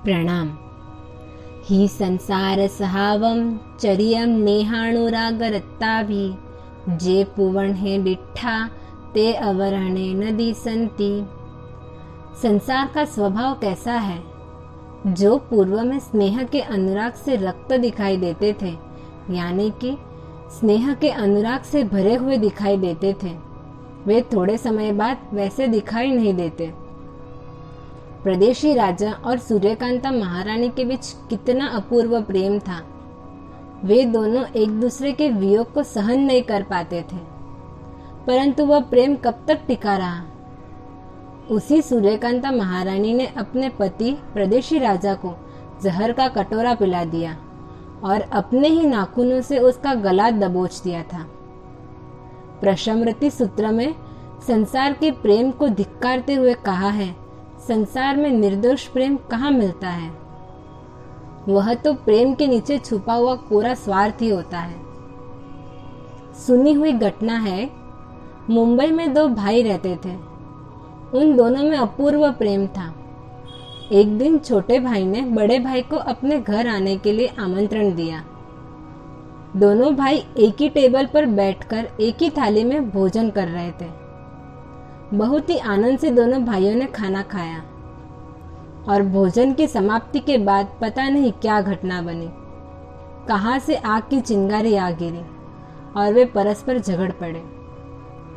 प्रणाम। ही संसार सहावम चरियम नेहाणुरागरत्ताभि जे पुवण हे डिठ्ठा ते अवरणे नदी संति। संसार का स्वभाव कैसा है? जो पूर्व में स्नेह के अनुराग से रक्त दिखाई देते थे, यानी कि स्नेह के अनुराग से भरे हुए दिखाई देते थे, वे थोड़े समय बाद वैसे दिखाई नहीं देते। प्रदेशी राजा और सूर्यकांता महारानी के बीच कितना अपूर्व प्रेम था। वे दोनों एक दूसरे के वियोग को सहन नहीं कर पाते थे, परंतु वह प्रेम कब तक टिका रहा? उसी सूर्यकांता महारानी ने अपने पति प्रदेशी राजा को जहर का कटोरा पिला दिया और अपने ही नाखूनों से उसका गला दबोच दिया था। प्रशमृति सूत्र में संसार के प्रेम को धिक्कारते हुए कहा है, संसार में निर्दोष प्रेम कहाँ मिलता है? वह तो प्रेम के नीचे छुपा हुआ कोरा स्वार्थ ही होता है। सुनी हुई घटना है, मुंबई में दो भाई रहते थे। उन दोनों में अपूर्व प्रेम था। एक दिन छोटे भाई ने बड़े भाई को अपने घर आने के लिए आमंत्रण दिया। दोनों भाई एक ही टेबल पर बैठकर एक ही थाली में भोजन कर रहे थे। बहुत ही आनंद से दोनों भाइयों ने खाना खाया और भोजन की समाप्ति के बाद पता नहीं क्या घटना बनी। कहां से आग की चिंगारी आ गिरी और वे परस्पर झगड़ पड़े,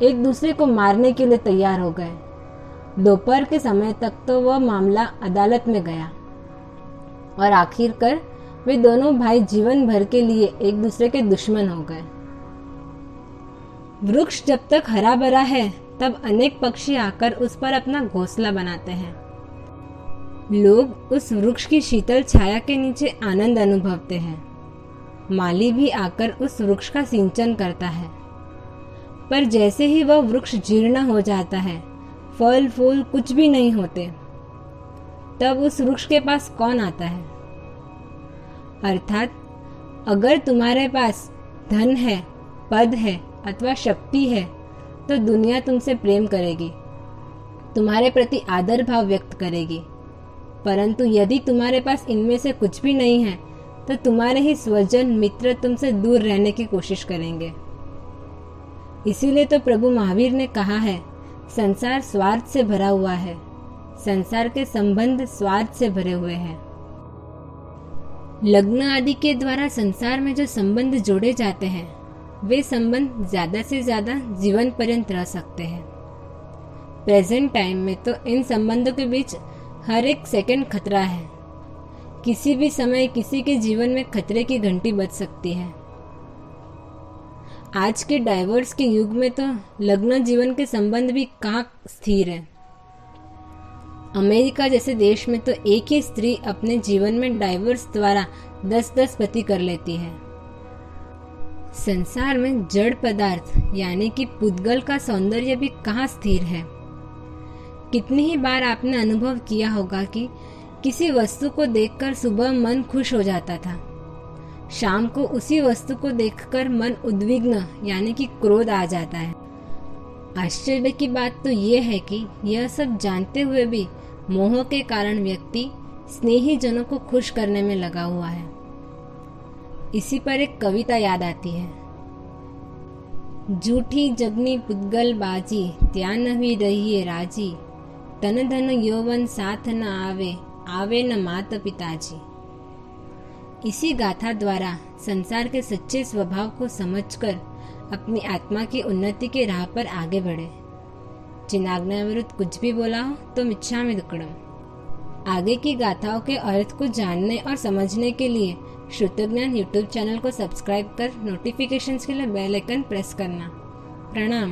एक दूसरे को मारने के लिए तैयार हो गए। दोपहर के समय तक तो वह मामला अदालत में गया और आखिरकार वे दोनों भाई जीवन भर के लिए एक दूसरे के दुश्मन हो गए। वृक्ष जब तक हरा भरा है, तब अनेक पक्षी आकर उस पर अपना घोंसला बनाते हैं। लोग उस वृक्ष की शीतल छाया के नीचे आनंद अनुभवते हैं। माली भी आकर उस वृक्ष का सिंचन करता है, पर जैसे ही वह वृक्ष जीर्ण हो जाता है, फल फूल कुछ भी नहीं होते, तब उस वृक्ष के पास कौन आता है? अर्थात अगर तुम्हारे पास धन है, पद है अथवा शक्ति है, तो दुनिया तुमसे प्रेम करेगी, तुम्हारे प्रति आदर भाव व्यक्त करेगी। परंतु यदि तुम्हारे पास इनमें से कुछ भी नहीं है, तो तुम्हारे ही स्वजन मित्र तुमसे दूर रहने की कोशिश करेंगे। इसीलिए तो प्रभु महावीर ने कहा है, संसार स्वार्थ से भरा हुआ है, संसार के संबंध स्वार्थ से भरे हुए हैं। लग्न आदि के द्वारा संसार में जो संबंध जोड़े जाते हैं, वे संबंध ज्यादा से ज्यादा जीवन पर्यंत रह सकते हैं। प्रेजेंट टाइम में तो इन संबंधों के बीच हर एक सेकंड खतरा है। किसी भी समय किसी के जीवन में खतरे की घंटी बज सकती है। आज के डाइवोर्स के युग में तो लग्न जीवन के संबंध भी कहाँ स्थिर है। अमेरिका जैसे देश में तो एक ही स्त्री अपने जीवन में डाइवोर्स द्वारा 10-10 पति कर लेती है। संसार में जड़ पदार्थ यानी कि पुद्गल का सौंदर्य भी कहाँ स्थिर है। कितनी ही बार आपने अनुभव किया होगा कि किसी वस्तु को देखकर सुबह मन खुश हो जाता था, शाम को उसी वस्तु को देखकर मन उद्विग्न यानी कि क्रोध आ जाता है। आश्चर्य की बात तो ये है कि यह सब जानते हुए भी मोह के कारण व्यक्ति स्नेही जनों को खुश करने में लगा हुआ है। इसी पर एक कविता याद आती है। जूठी जगनी पुद्गल बाजी, त्या नही रहिए राजी, तन धन यौवन साथ न आवे, आवे न मात पिताजी। इसी गाथा द्वारा संसार के सच्चे स्वभाव को समझकर अपनी आत्मा की उन्नति के राह पर आगे बढ़े। जिन आज्ञा विरुद्ध कुछ भी बोला हो तो मिच्छामि दुक्कडम। आगे की गाथाओं के अर्थ को जानने और समझने के लिए श्रुतज्ञान यूट्यूब चैनल को सब्सक्राइब कर नोटिफिकेशंस के लिए बेल आइकन प्रेस करना। प्रणाम।